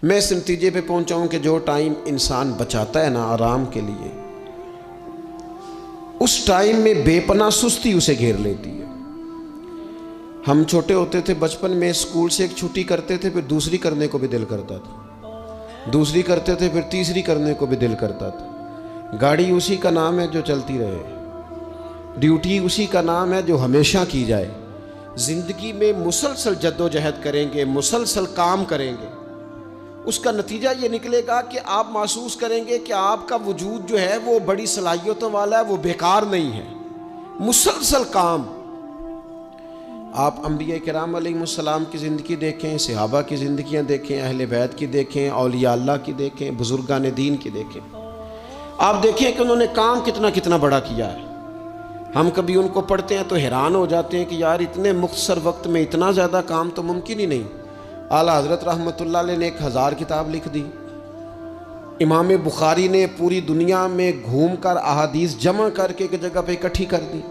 میں اس نتیجے پہ پہنچا ہوں کہ جو ٹائم انسان بچاتا ہے نا آرام کے لیے، اس ٹائم میں بے پناہ سستی اسے گھیر لیتی ہے۔ ہم چھوٹے ہوتے تھے بچپن میں، اسکول سے ایک چھٹی کرتے تھے، پھر دوسری کرنے کو بھی دل کرتا تھا، دوسری کرتے تھے، پھر تیسری کرنے کو بھی دل کرتا تھا۔ گاڑی اسی کا نام ہے جو چلتی رہے، ڈیوٹی اسی کا نام ہے جو ہمیشہ کی جائے۔ زندگی میں مسلسل جد و جہد کریں گے، مسلسل کام کریں گے، اس کا نتیجہ یہ نکلے گا کہ آپ محسوس کریں گے کہ آپ کا وجود جو ہے وہ بڑی صلاحیتوں والا ہے، وہ بیکار نہیں ہے، مسلسل کام۔ آپ انبیاء کرام علیہ السلام کی زندگی دیکھیں، صحابہ کی زندگیاں دیکھیں، اہل بیت کی دیکھیں، اولیاء اللہ کی دیکھیں، بزرگان دین کی دیکھیں، آپ دیکھیں کہ انہوں نے کام کتنا کتنا بڑا کیا ہے۔ ہم کبھی ان کو پڑھتے ہیں تو حیران ہو جاتے ہیں کہ یار اتنے مختصر وقت میں اتنا زیادہ کام تو ممکن ہی نہیں۔ اعلیٰ حضرت رحمۃ اللہ علیہ نے 1000 کتاب لکھ دی، امام بخاری نے پوری دنیا میں گھوم کر احادیث جمع کر کے ایک جگہ پہ اکٹھی کر دی،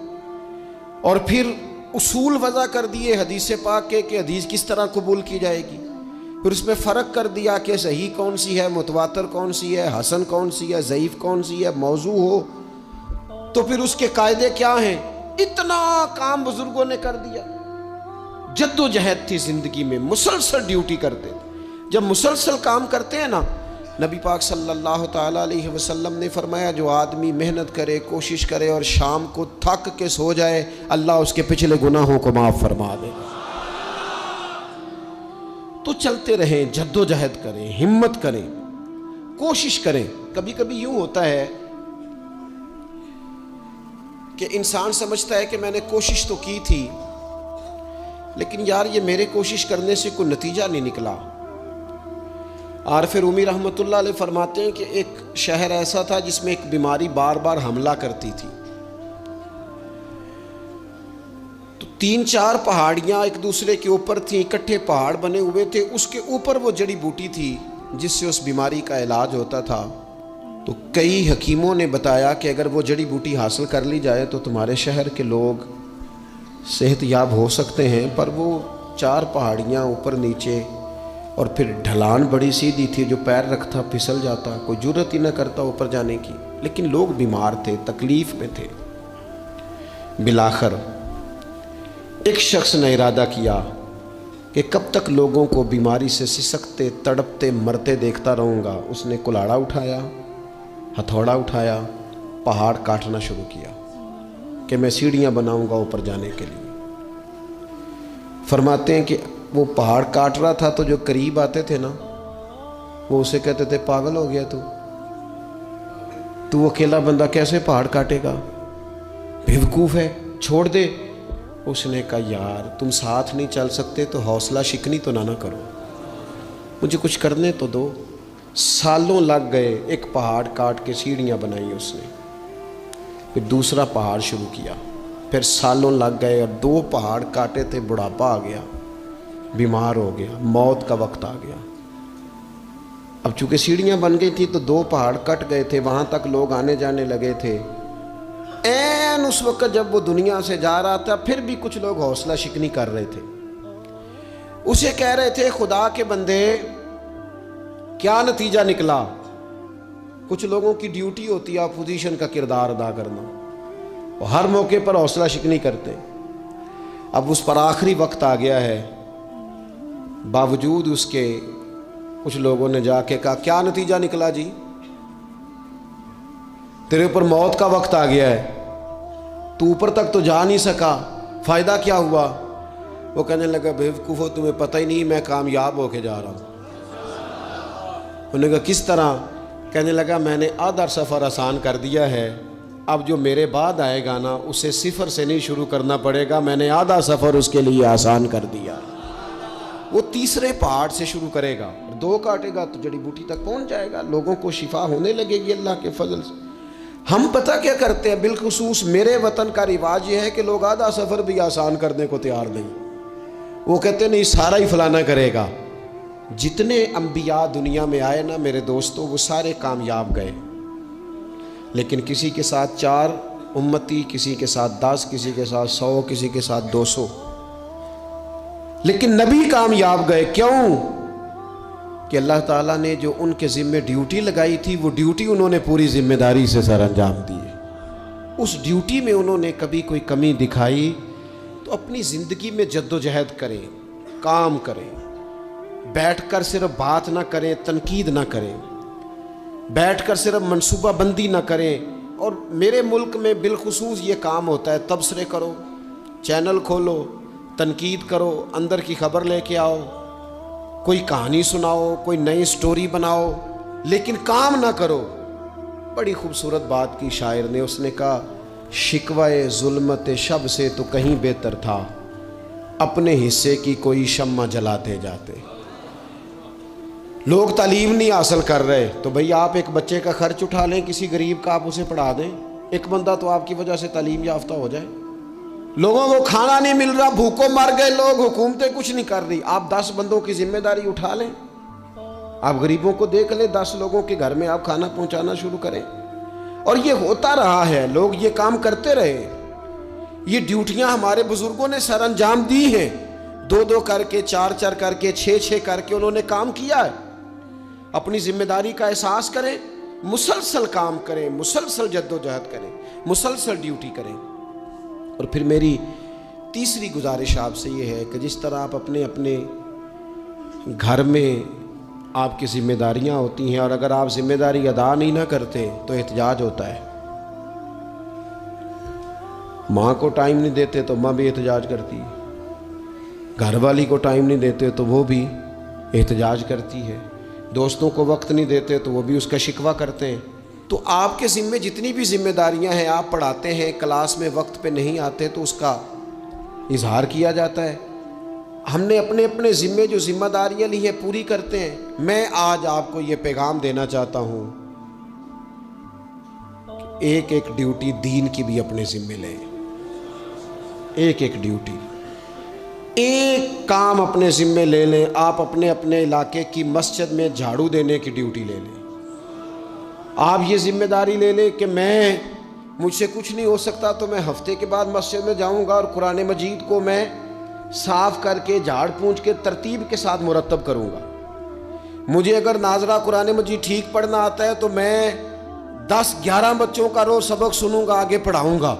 اور پھر اصول وضع کر دیے حدیث پاک کے کہ حدیث کس طرح قبول کی جائے گی، پھر اس میں فرق کر دیا کہ صحیح کون سی ہے، متواتر کون سی ہے، حسن کون سی ہے، ضعیف کون سی ہے، موضوع ہو تو پھر اس کے قاعدے کیا ہیں۔ اتنا کام بزرگوں نے کر دیا۔ جد و جہد تھی زندگی میں، مسلسل ڈیوٹی کرتے تھے۔ جب مسلسل کام کرتے ہیں نا، نبی پاک صلی اللہ تعالیٰ علیہ وسلم نے فرمایا جو آدمی محنت کرے، کوشش کرے اور شام کو تھک کے سو جائے، اللہ اس کے پچھلے گناہوں کو معاف فرما دے گا۔ تو چلتے رہیں، جد و جہد کریں، ہمت کریں، کوشش کریں۔ کبھی کبھی یوں ہوتا ہے کہ انسان سمجھتا ہے کہ میں نے کوشش تو کی تھی، لیکن یار یہ میرے کوشش کرنے سے کوئی نتیجہ نہیں نکلا۔ عارف رومی رحمۃ اللہ علیہ فرماتے ہیں کہ ایک شہر ایسا تھا جس میں ایک بیماری بار بار حملہ کرتی تھی، تو 3-4 پہاڑیاں ایک دوسرے کے اوپر تھیں، اکٹھے پہاڑ بنے ہوئے تھے، اس کے اوپر وہ جڑی بوٹی تھی جس سے اس بیماری کا علاج ہوتا تھا۔ تو کئی حکیموں نے بتایا کہ اگر وہ جڑی بوٹی حاصل کر لی جائے تو تمہارے شہر کے لوگ صحت یاب ہو سکتے ہیں، پر وہ 4 پہاڑیاں اوپر نیچے، اور پھر ڈھلان بڑی سیدھی تھی، جو پیر رکھتا پھسل جاتا، کوئی جرت ہی نہ کرتا اوپر جانے کی، لیکن لوگ بیمار تھے، تکلیف میں تھے۔ بالآخر ایک شخص نے ارادہ کیا کہ کب تک لوگوں کو بیماری سے سسکتے، تڑپتے، مرتے دیکھتا رہوں گا۔ اس نے کلاڑا اٹھایا، ہتھوڑا اٹھایا، پہاڑ کاٹنا شروع کیا کہ میں سیڑھیاں بناؤں گا اوپر جانے کے لیے۔ فرماتے ہیں کہ وہ پہاڑ کاٹ رہا تھا تو جو قریب آتے تھے نا، وہ اسے کہتے تھے پاگل ہو گیا تو اکیلا بندہ کیسے پہاڑ کاٹے گا، بیوقوف ہے، چھوڑ دے۔ اس نے کہا یار تم ساتھ نہیں چل سکتے تو حوصلہ شکنی تو نہ کرو، مجھے کچھ کرنے تو دو۔ سالوں لگ گئے، ایک پہاڑ کاٹ کے سیڑھیاں بنائی اس نے، پھر دوسرا پہاڑ شروع کیا، پھر سالوں لگ گئے، اور 2 پہاڑ کاٹے تھے، بڑھاپا آ گیا، بیمار ہو گیا، موت کا وقت آ گیا۔ اب چونکہ سیڑھیاں بن گئی تھی تو 2 پہاڑ کٹ گئے تھے، وہاں تک لوگ آنے جانے لگے تھے۔ این اس وقت جب وہ دنیا سے جا رہا تھا، پھر بھی کچھ لوگ حوصلہ شکنی کر رہے تھے، اسے کہہ رہے تھے خدا کے بندے کیا نتیجہ نکلا۔ کچھ لوگوں کی ڈیوٹی ہوتی ہے اپوزیشن کا کردار ادا کرنا، وہ ہر موقع پر حوصلہ شکنی کرتے۔ اب اس پر آخری وقت آ گیا ہے، باوجود اس کے کچھ لوگوں نے جا کے کہا کیا نتیجہ نکلا جی، تیرے اوپر موت کا وقت آ گیا ہے، تو اوپر تک تو جا نہیں سکا، فائدہ کیا ہوا؟ وہ کہنے لگا بیوقوفو تمہیں پتہ ہی نہیں میں کامیاب ہو کے جا رہا ہوں۔ انہوں نے کہا کس طرح؟ کہنے لگا میں نے آدھا سفر آسان کر دیا ہے، اب جو میرے بعد آئے گا نا اسے صفر سے نہیں شروع کرنا پڑے گا، میں نے آدھا سفر اس کے لیے آسان کر دیا۔ وہ تیسرے پہاڑ سے شروع کرے گا، 2 کاٹے گا تو جڑی بوٹی تک پہنچ جائے گا، لوگوں کو شفا ہونے لگے گی اللہ کے فضل سے۔ ہم پتہ کیا کرتے ہیں، بالخصوص میرے وطن کا رواج یہ ہے کہ لوگ آدھا سفر بھی آسان کرنے کو تیار نہیں، وہ کہتے نہیں سارا ہی فلانا کرے گا۔ جتنے انبیاء دنیا میں آئے نا میرے دوستوں، وہ سارے کامیاب گئے، لیکن کسی کے ساتھ 4 امتی، کسی کے ساتھ 10، کسی کے ساتھ 100، کسی کے ساتھ 200، لیکن نبی کامیاب گئے۔ کیوں؟ کہ اللہ تعالیٰ نے جو ان کے ذمے ڈیوٹی لگائی تھی وہ ڈیوٹی انہوں نے پوری ذمہ داری سے سر انجام دی ہے۔ اس ڈیوٹی میں انہوں نے کبھی کوئی کمی دکھائی تو اپنی زندگی میں جد و جہد کریں، کام کریں، بیٹھ کر صرف بات نہ کریں، تنقید نہ کریں، بیٹھ کر صرف منصوبہ بندی نہ کریں۔ اور میرے ملک میں بالخصوص یہ کام ہوتا ہے، تبصرے کرو، چینل کھولو، تنقید کرو، اندر کی خبر لے کے آؤ، کوئی کہانی سناؤ، کوئی نئی سٹوری بناؤ، لیکن کام نہ کرو۔ بڑی خوبصورت بات کی شاعر نے، اس نے کہا شکوائے ظلمت شب سے تو کہیں بہتر تھا، اپنے حصے کی کوئی شمع جلاتے جاتے۔ لوگ تعلیم نہیں حاصل کر رہے تو بھئی آپ ایک بچے کا خرچ اٹھا لیں، کسی غریب کا آپ اسے پڑھا دیں، ایک بندہ تو آپ کی وجہ سے تعلیم یافتہ ہو جائے۔ لوگوں کو کھانا نہیں مل رہا، بھوکوں مر گئے لوگ، حکومتیں کچھ نہیں کر رہی، آپ 10 بندوں کی ذمہ داری اٹھا لیں، آپ غریبوں کو دیکھ لیں، 10 لوگوں کے گھر میں آپ کھانا پہنچانا شروع کریں۔ اور یہ ہوتا رہا ہے، لوگ یہ کام کرتے رہے، یہ ڈیوٹیاں ہمارے بزرگوں نے سر انجام دی ہیں، 2 کر کے، 4 کر کے، 6 کر کے انہوں نے کام کیا ہے۔ اپنی ذمہ داری کا احساس کریں، مسلسل کام کریں، مسلسل جد و جہد کریں، مسلسل ڈیوٹی کریں۔ اور پھر میری تیسری گزارش آپ سے یہ ہے کہ جس طرح آپ اپنے اپنے گھر میں آپ کی ذمہ داریاں ہوتی ہیں، اور اگر آپ ذمہ داری ادا نہیں نہ کرتے تو احتجاج ہوتا ہے۔ ماں کو ٹائم نہیں دیتے تو ماں بھی احتجاج کرتی ہے، گھر والی کو ٹائم نہیں دیتے تو وہ بھی احتجاج کرتی ہے، دوستوں کو وقت نہیں دیتے تو وہ بھی اس کا شکوہ کرتے ہیں۔ تو آپ کے ذمے جتنی بھی ذمہ داریاں ہیں، آپ پڑھاتے ہیں، کلاس میں وقت پہ نہیں آتے تو اس کا اظہار کیا جاتا ہے۔ ہم نے اپنے اپنے ذمے جو ذمہ داریاں لی ہیں پوری کرتے ہیں۔ میں آج آپ کو یہ پیغام دینا چاہتا ہوں کہ ایک ایک ڈیوٹی دین کی بھی اپنے ذمے لیں، ایک ایک ڈیوٹی، ایک کام اپنے ذمے لے لیں۔ آپ اپنے اپنے علاقے کی مسجد میں جھاڑو دینے کی ڈیوٹی لے لیں، آپ یہ ذمہ داری لے لیں کہ مجھ سے کچھ نہیں ہو سکتا تو میں ہفتے کے بعد مسجد میں جاؤں گا اور قرآن مجید کو میں صاف کر کے، جھاڑ پونچھ کے، ترتیب کے ساتھ مرتب کروں گا۔ مجھے اگر ناظرہ قرآن مجید ٹھیک پڑھنا آتا ہے تو میں 10-11 بچوں کا روز سبق سنوں گا، آگے پڑھاؤں گا۔